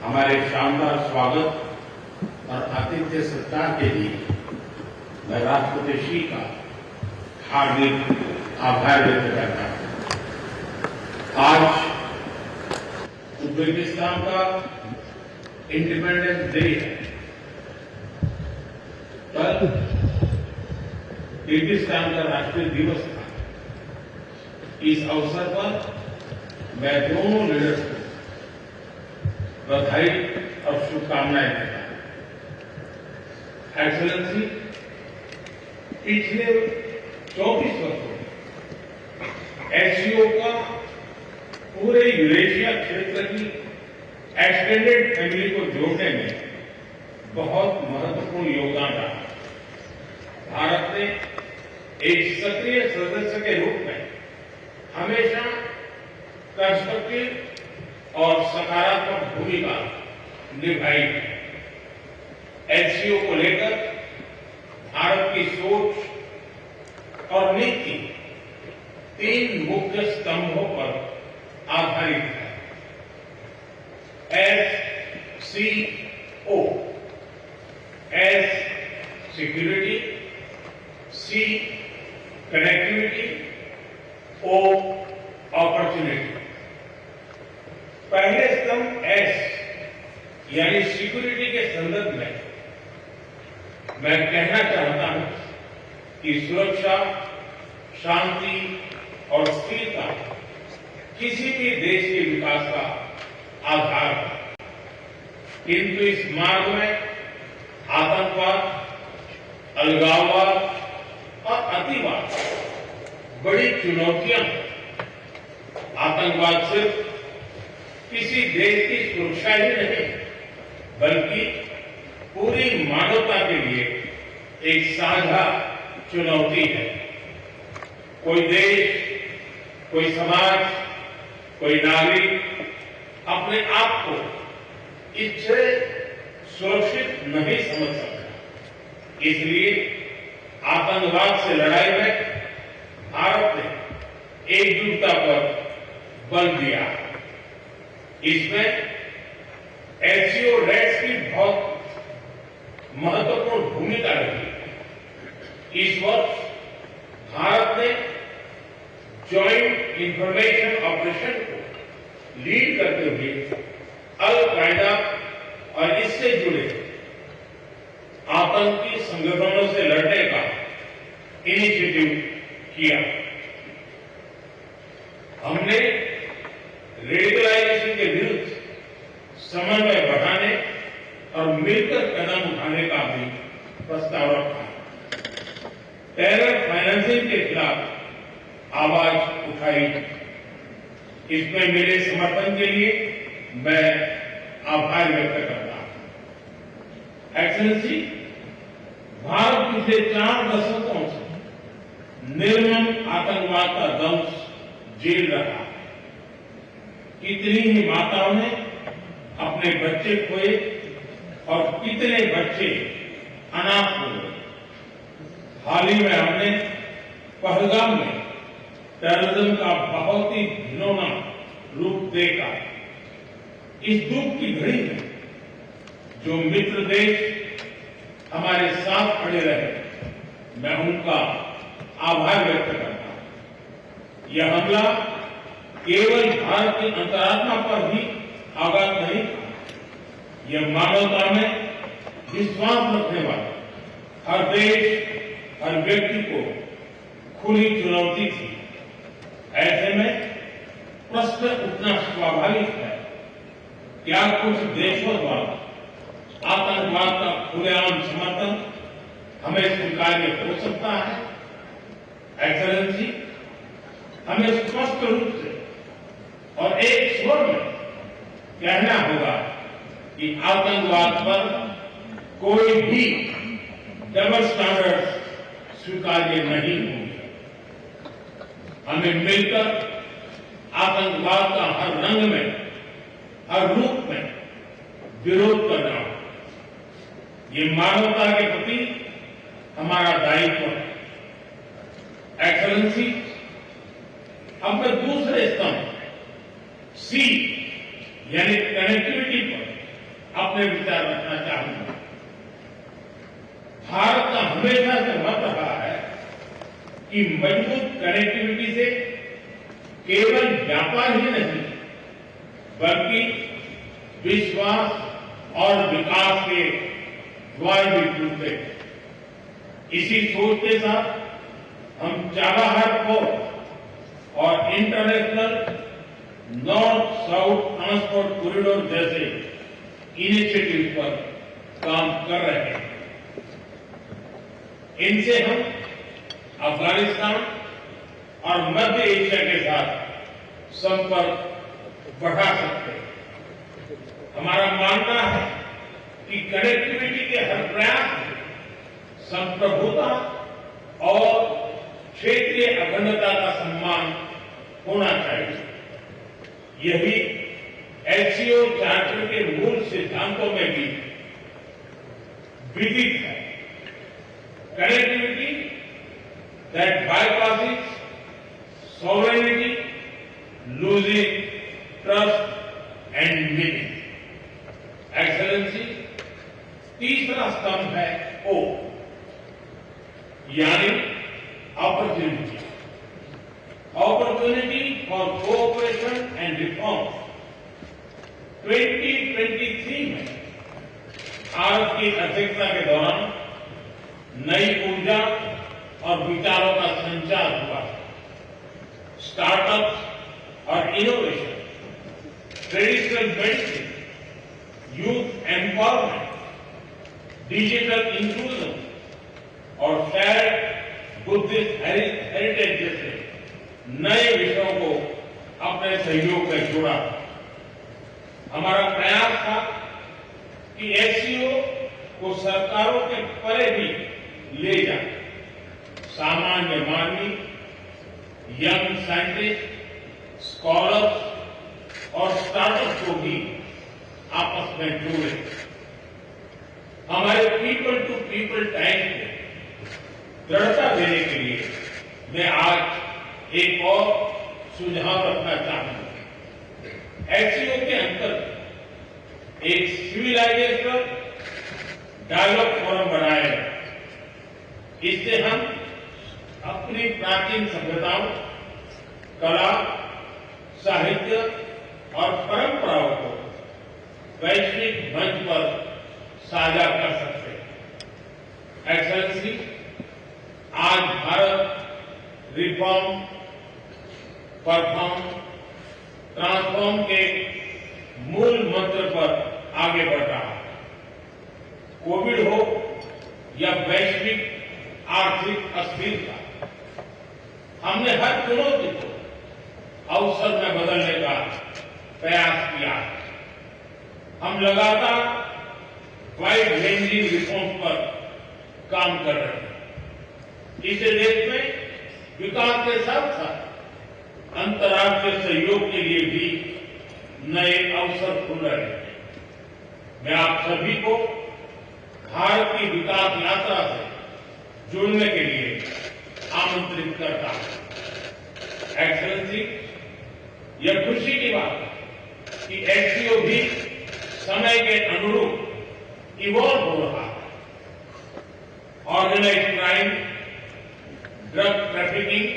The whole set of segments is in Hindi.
हमारे शानदार स्वागत और आतिथ्य सत्कार के लिए मैं राष्ट्रपति श्री का हार्दिक आभार व्यक्त करता हूं। आज उज्बेकिस्तान का इंडिपेंडेंस डे है। कल किर्गिस्तान का राष्ट्रीय दिवस था। इस अवसर पर मैं दोनों लीडर्स को बधाई और शुभकामनाएं देता हूं। एक्सेलेंसी, पिछले 24 वर्षों में एससीओ का पूरे यूरेशिया क्षेत्र की एक्सटेंडेड फैमिली को जोड़ने में बहुत महत्वपूर्ण योगदान रहा। भारत ने एक सक्रिय सदस्य के रूप में हमेशा कंस्ट्रक्टिव और सकारात्मक भूमिका निभाई है। एससीओ को लेकर भारत की सोच और नीति 3 मुख्य स्तंभों पर आधारित है। एससीओ, एस सिक्योरिटी, सी कनेक्टिविटी, ओ अपॉर्चुनिटी। पहले स्तंभ एस यानी सिक्योरिटी के संदर्भ में मैं कहना चाहता हूं कि सुरक्षा, शांति और स्थिरता किसी भी देश के विकास का आधार है। किंतु इस मार्ग में आतंकवाद, अलगाववाद और अतिवाद बड़ी चुनौतियां हैं। आतंकवाद सिर्फ किसी देश की सुरक्षा ही नहीं, बल्कि पूरी मानवता के लिए एक साझा चुनौती है। कोई देश, कोई समाज, कोई नागरिक अपने आप को इससे सुरक्षित नहीं समझ सकता। इसलिए आतंकवाद से लड़ाई में भारत ने एकजुटता पर बल दिया। इसमें एससीओ रेड्स की बहुत महत्वपूर्ण भूमिका रही। इस वर्ष भारत ने जॉइंट इंफॉर्मेशन ऑपरेशन को लीड करते हुए अल कायदा और इससे जुड़े आतंकी संगठनों से लड़ने का इनिशिएटिव किया। हमने रेडिकलाइजेशन के विरुद्ध समन्वय बढ़ाने और मिलकर कदम उठाने का भी प्रस्ताव रखा। टेरर फाइनेंसिंग के खिलाफ आवाज उठाई। इसमें मिले समर्थन के लिए मैं आभार व्यक्त करता हूं। एक्सेलेंसी, भारत पिछले 4 दशकों से निर्मम आतंकवाद का दंश झेल रहा है। कितनी ही माताओं ने अपने बच्चे खोए और कितने बच्चे अनाथ हो गए। हाल ही में हमने पहलगाम में टेररिज्म का बहुत ही घिनौना रूप देखा। इस दुख की घड़ी में जो मित्र देश हमारे साथ खड़े रहे, मैं उनका आभार व्यक्त करता हूं। यह हमला केवल भारत की अंतरात्मा पर ही आघात नहीं था, यह मानवता में विश्वास रखने वाले हर देश, हर व्यक्ति को खुली चुनौती थी। ऐसे में प्रश्न उठना स्वाभाविक है, क्या कुछ देशों द्वारा आतंकवाद का खुलेआम समर्थन हमें स्वीकार्य हो सकता है? एक्सेलेंसी, हमें स्पष्ट रूप से और एक स्वर में कहना होगा कि आतंकवाद पर कोई भी डबल स्टैंडर्ड स्वीकार्य नहीं होंगे। हमें मिलकर आतंकवाद का हर रंग में, हर रूप में विरोध करना होगा। ये मानवता के प्रति हमारा दायित्व है। एक्सेलेंसी, अब मैं दूसरे स्तंभ सी यानी कनेक्टिविटी पर अपने विचार रखना चाहूंगा। भारत का हमेशा से मत रहा है कि मजबूत कनेक्टिविटी से केवल व्यापार ही नहीं बल्कि विश्वास और विकास के द्वार भी खुलते हैं। इसी सोच के साथ हम चाबहार पोर्ट और international north south transport corridor जैसे इनिशिएटिव पर काम कर रहे हैं। इनसे हम अफगानिस्तान और मध्य एशिया के साथ संपर्क बढ़ा सकते हैं। हमारा मानना है कि कनेक्टिविटी के हर प्रयास में संप्रभुता और क्षेत्रीय अखंडता का सम्मान होना चाहिए। यही एससीओ चार्टर के मूल सिद्धांतों में भी विदित है। Connectivity that bypasses sovereignty, losing trust and meaning. Excellency, तीसरा स्तंभ है ओ, यानी opportunity. Opportunity for cooperation and reform. 2023 में भारत की अध्यक्षता के दौरान नई ऊर्जा और विचारों का संचार हुआ। स्टार्टअप्स और innovation, traditional medicine, youth empowerment, digital inclusion और शेयर्ड बुद्धिस्ट हेरिटेज जैसे नए विषयों को अपने सहयोग में जोड़ा। हमारा प्रयास था कि एससीओ को सरकारों के परे भी ले जाए। सामान्य मानवी, यंग साइंटिस्ट, स्कॉलर्स और स्टार्टअप को भी आपस में जोड़े। हमारे पीपल टू पीपल टाइम को दृढ़ता देने के लिए मैं आज एक और सुझाव रखना चाहूंगा। एससीओ के अंतर्गत एक सिविलाइजेशन डायलॉग फोरम बनाया है। इससे हम अपनी प्राचीन सभ्यताओं, कला, साहित्य और परंपराओं को वैश्विक मंच पर साझा कर सकते हैं। एक्सेलेंसी, आज भारत रिफॉर्म, परफॉर्म, ट्रांसफॉर्म के मूल मंत्र पर आगे बढ़ रहा है। कोविड हो या वैश्विक आर्थिक अस्थिरता, हमने हर चुनौती को अवसर में बदलने का प्रयास किया है। हम लगातार वाइड रेंजिंग रिफॉर्म्स पर काम कर रहे हैं। इससे देश में विकास के साथ साथ अंतर्राष्ट्रीय सहयोग के लिए भी नए अवसर खुल रहे हैं। मैं आप सभी को भारत की विकास यात्रा से जुड़ने के लिए आमंत्रित करता हूं। एक्सेलेंसी, यह खुशी की बात है कि एससीओ भी समय के अनुरूप इवॉल्व हो रहा है। ऑर्गेनाइज्ड क्राइम, ड्रग ट्रैफिकिंग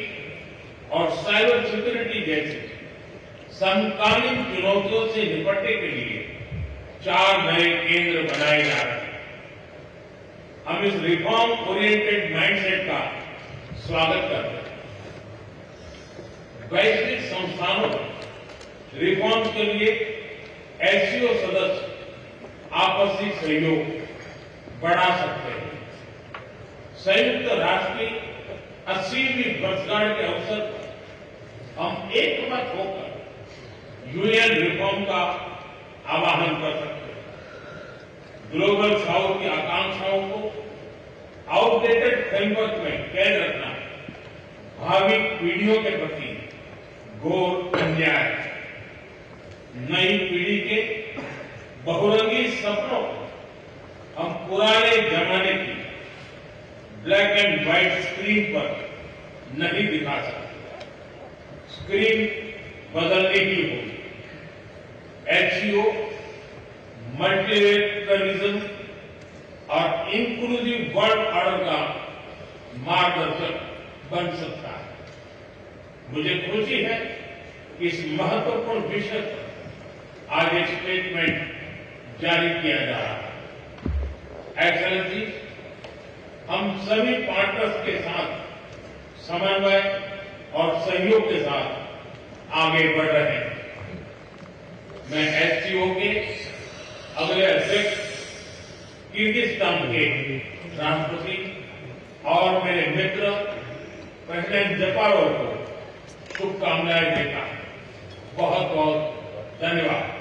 और साइबर सिक्योरिटी जैसे समकालीन चुनौतियों से निपटने के लिए 4 नए केंद्र बनाए जा रहे हैं। हम इस रिफॉर्म ओरिएंटेड माइंडसेट का स्वागत करते हैं। वैश्विक संस्थानों में रिफॉर्म के लिए एससीओ सदस्य आपसी सहयोग बढ़ा सकते हैं। संयुक्त राष्ट्र की 80वीं वर्षगांठ के अवसर पर हम एकमत होकर यूएन रिफॉर्म का आह्वान कर सकते हैं। ग्लोबल साउथ की आकांक्षाओं को आउटडेटेड फ्रेमवर्क में कैद रखना भावी पीढ़ियों के प्रति घोर अन्याय है। नई पीढ़ी के बहुरंगी सपनों को हम पुराने जमाने की ब्लैक एंड व्हाइट स्क्रीन पर नहीं दिखा सकते। स्क्रीन बदलने की होगी। एचसीओ मल्टीलेटरलिज्म और इंक्लूसिव वर्ल्ड ऑर्डर का मार्गदर्शक बन सकता है। मुझे खुशी है कि इस महत्वपूर्ण विषय पर आज एक स्टेटमेंट जारी किया जा रहा है। एक्सेलेंसी, हम सभी पार्टनर्स के साथ समन्वय और सहयोग के साथ आगे बढ़ रहे हैं। मैं एससीओ के अगले अध्यक्ष किर्गिस्तान के राष्ट्रपति और मेरे मित्र प्रेसिडेंट जपारोव को शुभकामनाएं देता हूं। बहुत बहुत धन्यवाद।